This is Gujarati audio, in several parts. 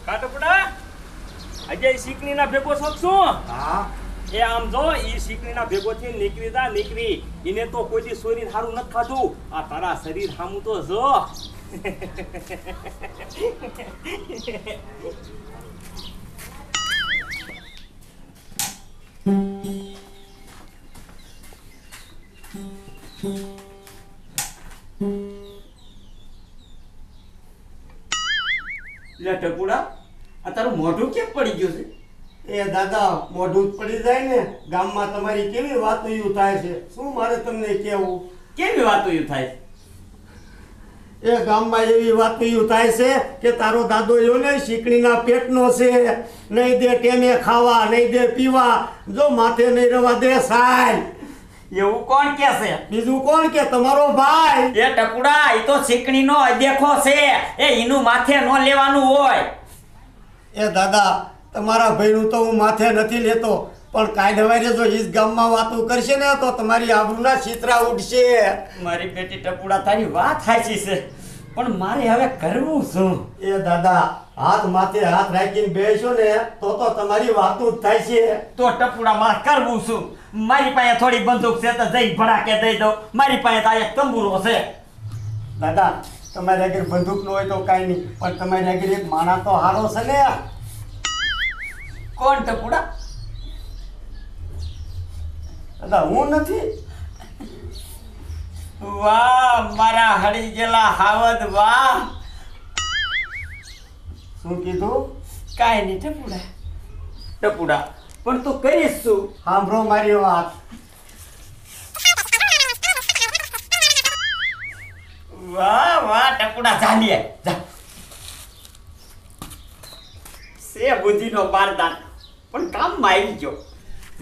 કાટપડા આજે શીકણીના ભેગો શકશું. હા એ આમ જો ઈ શીકણીના ભેગોથી નીકળી એને તો કોઈ દી સોરીને હારું નથી ખાધું. આ તારા શરીર હામું તો જો. લે ટપુડા આ તારું મોઢું કેમ પડી ગયું છે? એ દાદા મોઢું જ પડી જાય ને. ગામમાં તમારી કેવી વાતો એવું થાય છે, શું મારે તમને કહેવું? કેવી વાતો એવું થાય? એ ગામમાં એવી વાતો એવું થાય છે કે તારો દાદો એવો ને શીકણીના પેટનો છે, નહીં દે ટેમે ખાવા, નહીં દે પીવા, જો માથે નહીં રવા દે સાય. એવું કોણ કે છે? બીજું કોણ કે તમારો ભાઈ. એ ટપુડા એ તો શીકણીનો અદેખો છે, એ એનું માથે ન લેવાનું હોય. એ દાદા તમારા ભાઈનું તો હું માથે નથી લેતો, પણ કાંઈ દવાઈ જો ઈસ ગામમાં વાતો કરશે ને તો તમારી આબરૂના છીતરા ઉડશે. મારી બેટી ટપુડા તારી વાત સાચી છે, પણ મારે હવે કરવું શું? એ દાદા હાથ માથે હાથ રાખીને બેસો ને તો તમારી વાતો જ થાય છે. તો ટપુડા મારે કરવું શું? મારી પાસે થોડી બંદૂક છે તો જઈ ભડાકે દઈ દઉં. મારી પાસે તો આ એક તંબુરો છે. દાદા તમારી આગળ બંદૂક ન હોય તો કાંઈ નહીં, પણ તમારી આગળ એક માણસ તો હારો છે ને. કોણ ટપુડા? દાદા હું નથી. વાહ મારા હળી ગયેલા હાવદ વાહ. શું કીધું? કાંઈ નહીં ટપુડા. ટપુડા પણ તું કરીશ શું? સાંભળો મારી વાત. વાહ વાહ ટપુડા ચાલીએ જા. સે બુદ્ધિનો બારદાન પણ કામમાં આવી ગયો.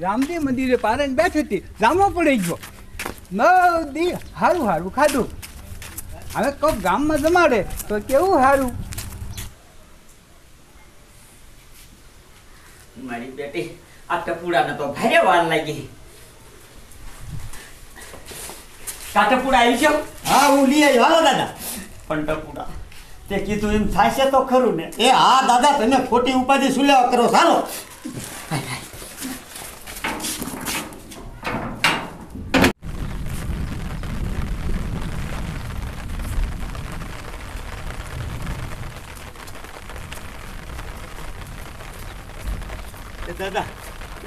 રામજી મંદિરે પારણ બેઠી હતી, જામો પડી ગયો. 9 દી સારું સારું ખાધું. હવે કોઈક ગામમાં જમાડે તો કેવું સારું. મારી બેટી આ ટપુડાને તો ભારે વાર લાગી. કા ટપુડા આવી ગયો? હા હું લઈ આવ્યો. હાલો દાદા. પણ ટપુડા તે કીધું એમ થાશે તો ખરું ને? એ હા દાદા તમે ખોટી ઉપાધિ શું લેવા કરો? સારો દાદા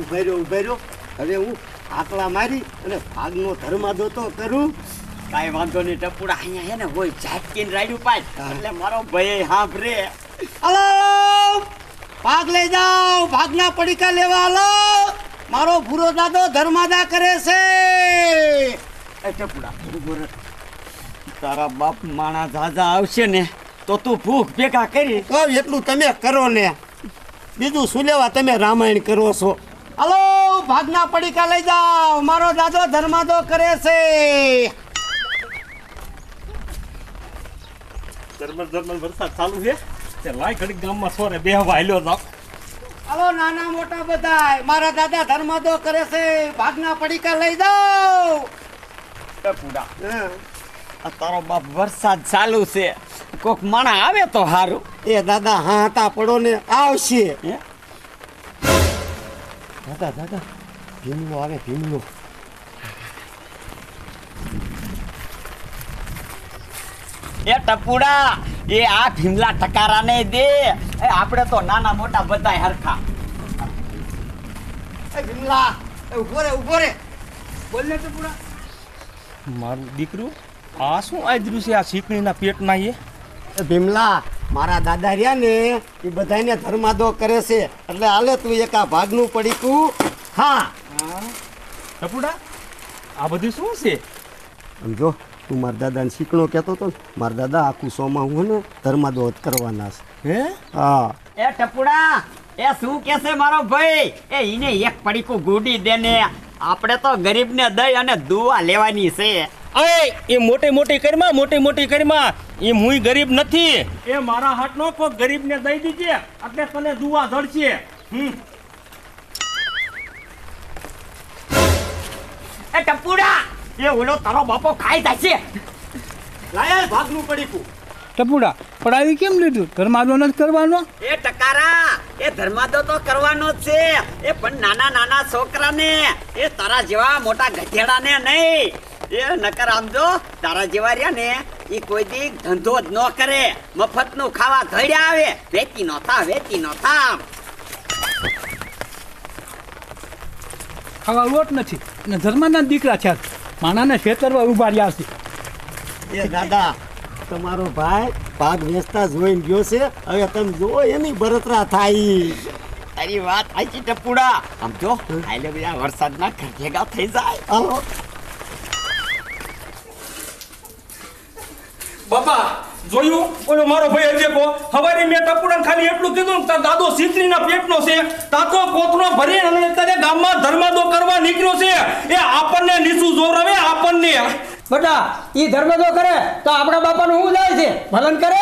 ઉભા રહ્યો. હવે હું આકલા મારી અને ભાગનો ધર્માદો તો કરું. કાંઈ વાંધો નહીં ટપુડા. અહીંયા હે ને હોય ઝાટકીને રાડ્યું પાય એટલે મારો ભય હાંભરે. હાલો ભાગ લઈ જાઓ, ભાગના પડીકા લેવા હાલો. મારો ભૂરો દાદો ધર્માદા કરે છે. એ ટપુડા ઉભો રહે. તારા બાપ માણા ઝાઝા આવશે ને તો તું ભૂખ ભેગા કરી. તો એટલું તમે કરો ને, બીજું શું લેવા તમે રામાયણ કરો છો? હાલો ભાગના પડીકા લઈ જાઓ, મારો દાદો ધર્માદો કરે છે. જર્મન વરસાદ ચાલુ છે તે લાય ઘડીક ગામમાં સોરે બેહવા હાલ્યો જાવ. હાલો નાના મોટા બધાય, મારા દાદા ધર્માદો કરે છે, ભાગના પડીકા લઈ જાઓ. ટપુડા આ તારો બાપ વરસાદ ચાલુ છે, કોક માણા આવે તો સારું. એ દાદા હા હતા પડો ને આવશે. હે દાદા ભીમલો આવે ભીમલો. એ ટપુડા એ આ ભીમલા ટકારાને દે. એ આપણે તો નાના મોટા બધાય હરખા. એ ભીમલા ઉભો રે. બોલ ને ટપુડા. મારું દીકરું આ શું આદર્યું છે આ શીકણીના પેટમાં? એ ભીમલા મારા દાદા રહ્યા ને એ બધાને ધર્માદો કરે છે, એટલે હાલે તું એક આ ભાગનું પડીકું. હા ટપુડા આ બધું શું છે? સમજો તું મારા દાદાને શીકણો કહેતો હતો ને, મારા દાદા આખું સોમાં હું ને ધર્માદો જ કરવાના છે. હે હા એ ટપુડા એ શું કેસે મારો ભાઈ? એ ઈને એક પડીકું ગુડી દે ને. આપણે તો ગરીબને દઈ અને દુઆ લેવાની છે. એ મોટી મોટી કરીમાં એ મુય ગરીબ નથી. એ મારા હાથનો કોઈ ગરીબને દઈ દીજે એટલે તને દુઆ જડશે. એ ટપુડા એ ઓલો તારો બાપો ખાઈ જાય છે. લાયા ભાગનું પડીકું. ટપુડા પણ આવી કેમ લીધું ધર્માદો નથી કરવાનો? એ ટકારા એ ધર્માદો તો કરવાનો જ છે એ પણ નાના નાના છોકરાને એ તારા જેવા મોટા ગધેડાને નહીં એ નકર આમ જો તારા જેવા રહ્યા ને એ કોઈ દી ધંધો જ ન કરે મફતનું ખાવા ધડ્યા આવે વેચી નો થા ખાવા લોટ નથી અને ધર્માના દીકરા છે માણાને ખેતરમાં ઉભા રહ્યા છે. એ દાદા તમારો ભાઈ ભાગ વેચતા જોઈને ગયો છે. હવે તમે જુઓ એની બળતરા થાય. તારી વાત સાચી ટપુડા આમ જો આલે બધા વરસાદના ભેગા થઈ જાય. હાલો બાપા જોયું ઓલો મારો ભાઈ અજય કો હવારે મેં ટપુડાને ખાલી એટલું કીધું કે તાર દાદો શીતળીના પેટનો છે તાતો કોથળો ભરી અને તારે ગામમાં ધર્માદો કરવા નીકળ્યો છે એ આપણને નીચું જોરવે આપણને. બેટા ઈ ધર્મદો કરે તો આપણા બાપાનું શું જાય છે ભલન કરે.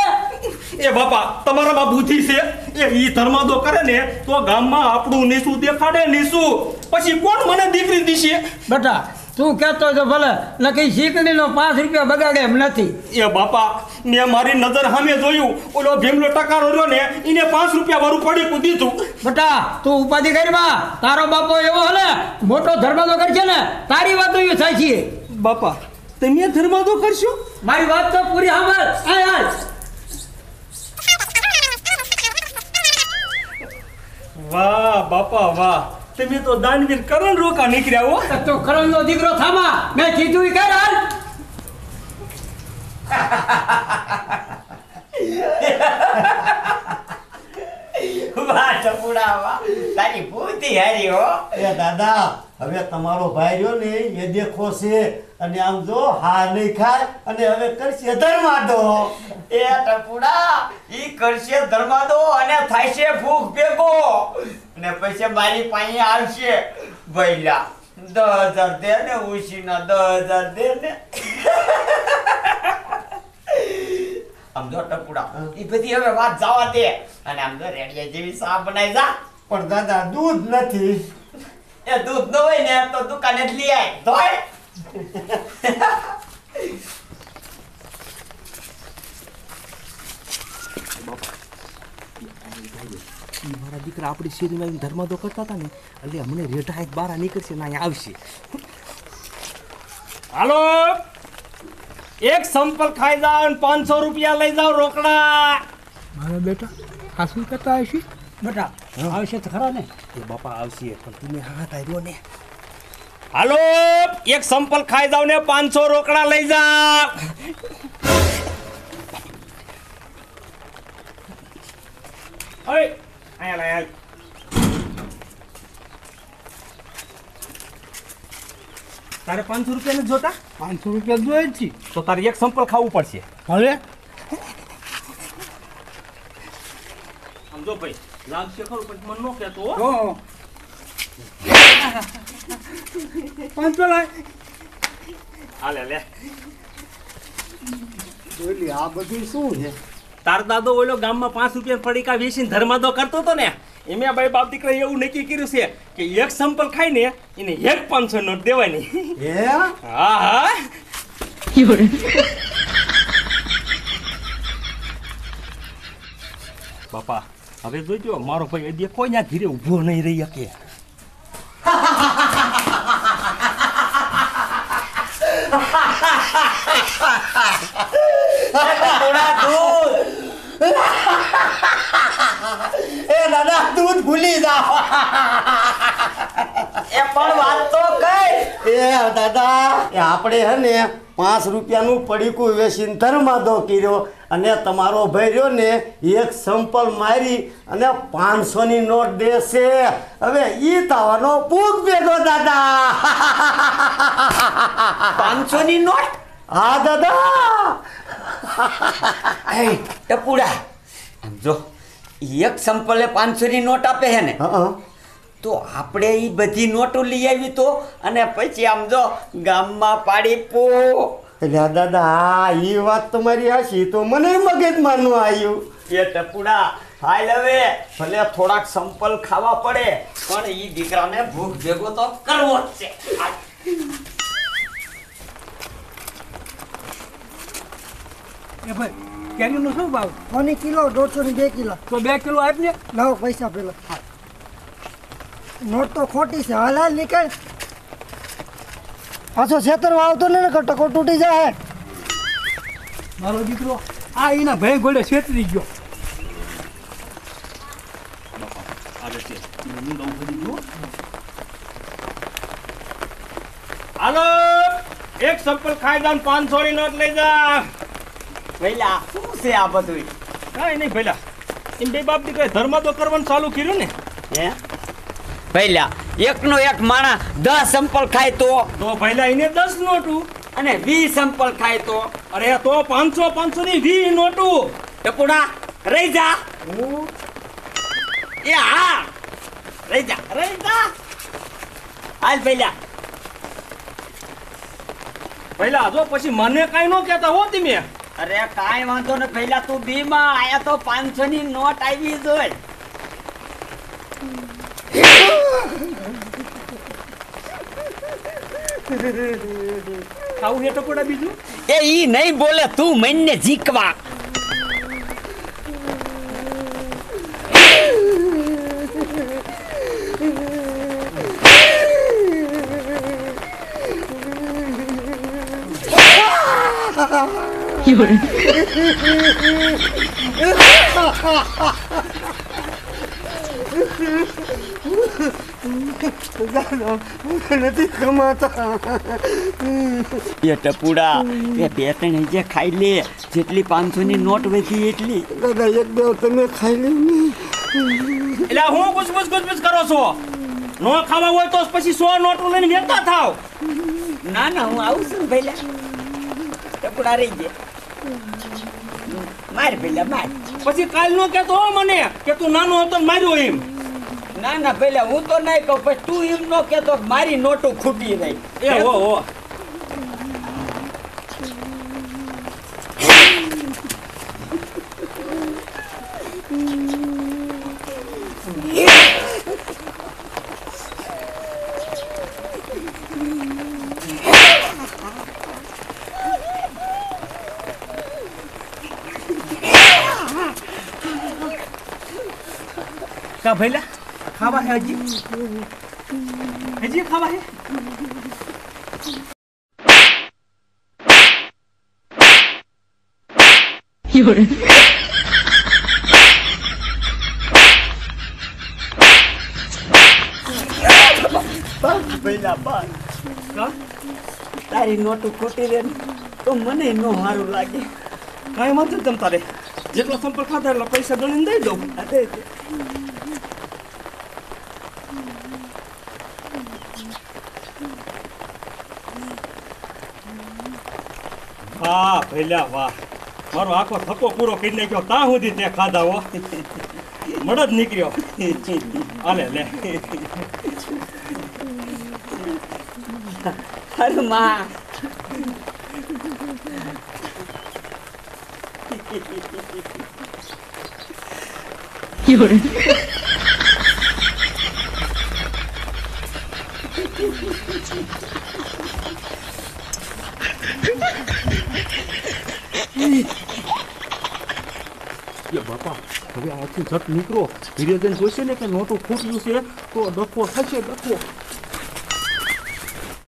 એ બાપા તમારામાં બુદ્ધિ છે એ ઈ ધર્માદો કરે ને તો ગામમાં આપણું નીચું દેખાડે નીચું પછી કોણ મને દીકરી દીશે. બેટા તું કહેતો તો ભલે નક્કી શીકડીનો 5 રૂપિયા બગાડે એમ નથી. એ બાપા મેં મારી નજર સામે જોયું ઓલો ભીમલો ટકારો રહ્યો ને એને 5 રૂપિયા વાળું પડીકું દીધું. બેટા તું ઉપાધિ કરીમાં તારો બાપો એવો હલે મોટો ધર્મદો કરશે ને તારી વાતો એ થાય છે. બાપા તમે ધર્માદો કરશો? મારી વાત તો પૂરી સાંભળ. આય વાહ બાપા વાહ તમે તો દાનવીર કરણ રોકા નીકળ્યા હો. તો કરણનો દીકરો થામા મેં કીધું ઈ કર હાલ. વાહ ટપુડા વાહ તારી બુદ્ધિ હારી હો. એ દાદા હવે તમારો ભાઈ રહ્યો ને એ દેખો છે અને આમ જો હાર નહીં ખાય અને હવે કરશે ધર્માદો. એ ટપુડા ઈ કરશે ધર્માદો અને થાયશે ભૂખ ભેગો અને પછી મારી પાસે આવશે ભઈલા 10,000 દે ને ઉશીના 10,000 દે ને. આમ જો ટપુડા ઈ બધી હવે વાત જવા દે અને આમ જો રેડિયા જેવી સા બનાવી જા. પણ દાદા દૂધ નથી. એ દૂધ ન હોય ને તો દુકાને જ લઈ આય ધોય. મારા દીકરા આપણી શેરીમાં ધર્માદો કરતા હતા ને એટલે અમને રેઢા એક બારા નીકળશે ને અહીંયા આવશે. હાલો એક સંપલ ખાઈ જાવ ને 500 રૂપિયા લઈ જાવ રોકડા. મારા બેટા હાસું કરતા હશે. બેટા આવશે તો ખરા ને. એ બાપા આવશે પણ તમે હા તાર્યો ને. હાલો એક સંપલ ખાઈ જાવ ને 500 રોકડા લઈ જાવ. ઓય આયા લે આય. તારે 500 રૂપિયા નથી જોતા? 500 રૂપિયા જોઈએ જ છે. તો તારે એક સંપલ ખાવું પડશે. હવે સમજો ભાઈ લાગશે ખરું પણ મને ન કહેતો હો. ઓ 500 લાય. હાલે લે બોલી આ બધું શું છે? તાર દાદો ઓલો ગામમાં 5 રૂપિયા પડીકા વેચીને ધર્માદો કરતો હતો ને એમે ભાઈ બાપ દીકરા એવું નક્કી કર્યું છે કે એક સંપલ ખાઈને એને એક 500 નોટ દેવાની. હે હા હા બાપા હવે જોઈજો મારો ભાઈ હજી કોઈ ના ધીરે ઊભો નહીં રહી શકે. એ દાદા દૂધ ભૂલી જાઓ. એ પણ વાત તો કઈ. એ દાદા એ આપણે હે ને 5 રૂપિયાનું પડીકું વેચીને ધર્માદો કર્યો અને તમારો ભાઈ રહ્યો ને એક સંપલ મારી અને 500 ની નોટ દેશે. હવે ઈ તાવાનો ભૂખ ભેગો દાદા. 500 ની નોટ. હા દાદા. એ ટપુડા આમ જો એક સંપલે 500 ની નોટ આપે હે ને હા તો આપણે ઈ બધી નોટો લઈ આવી તો અને પછી આમ જો ગામમાં પાડી પો. એટલે દાદા ઈ વાત તમારી હાચી તો મને મગજમાં ન આવ્યું. એ ટપુડા હાલ હવે ભલે થોડાક સંપલ ખાવા પડે પણ ઈ દીકરાને ભૂખ ભેગો તો કરવો જ છે. એ ભાઈ કેરીનો શું ભાવ? કોની કિલો 150 ની 2 કિલો. તો 2 કિલો આપને. લાવો પૈસા પેલા. નોટ તો ખોટી છે. હાલ હાલ નીકળ. પાછો છેતરવા આવતો ને ટકો તૂટી જાય. મારો દીકરો આ એના ભાઈ ગોળે છેતરી ગયો. હાલો એક સંપલ ખાઈ જાન 500 ની નોટ લઈ જા. ભઈલા શું છે આ બધું? કાંઈ નહીં ભઈલા, એમ બે બાપ દીકરા ધર્મ તો કરવાનું ચાલુ કર્યું ને. હે ભઈલા એકનો એક માણા 10 સંપલ ખાય તો ભઈલા એને 10 નોટું અને 20 સંપલ ખાય તો અરે તો 500 ની 20 નોટું. ટપુડા રહી જા. એ હા રહી જા હાલ ભઈલા. ભઈલા જો પછી મને કાંઈ ન કહેતા હો તમે. અરે કાંઈ વાંધો ને ભઈલા, તું બીમાં આયા તો 500 ની નોટ આવી જોઈ. ખાવું હે ટકોડા બીજું? એ ઈ નહીં બોલે, તું મનને જીકવા. નથી કમાતા. એ ટપુડા એ 2-3 જે ખાઈ લે, જેટલી 500 ની નોટ વધી એટલી. દાદા એક બે તમે ખાઈ લે ને. એટલે હું ગુસગુસ કરો છો? નો ખાવા હોય તો પછી 100 નોટું લઈને વેચતા થાવ. ના ના હું આવું છું ને ભઈલા. ટપુડા રહી ગયા. માર ભઈલા માર. પછી કાલ નો કહેતો હો મને કે તું નાનો હતો ને માર્યો એમ. ના ના ભઈલા હું તો નહીં કહું, પછી તું એમ નો કહેતો કે મારી નોટો ખૂટી રહી. એ હો કા ભઈલા ખાવા હે હજી ખાવા હે? ભઈલા બસ કા તારી નોટો ખોટી રહે તો મને નો સારું લાગે. કાંઈ વાંધો તમ તારે જેટલો સંપર્ક ખાતા એટલા પૈસા ગણીને દઈ દઉં. વાહ ભઈલા વાહ, મારો આખો થકો પૂરો કરી નાખ્યો. ત્યાં સુધી તે ખાધા હો, મળ જ નીકળ્યો. હાલે લે. અરે માં બાપા હવે આથી ઝટ નીકળો. ધીરે ધીરે જોઈશે ને કે નોટું ખૂટ્યું છે તો ડખો થશે ડખો.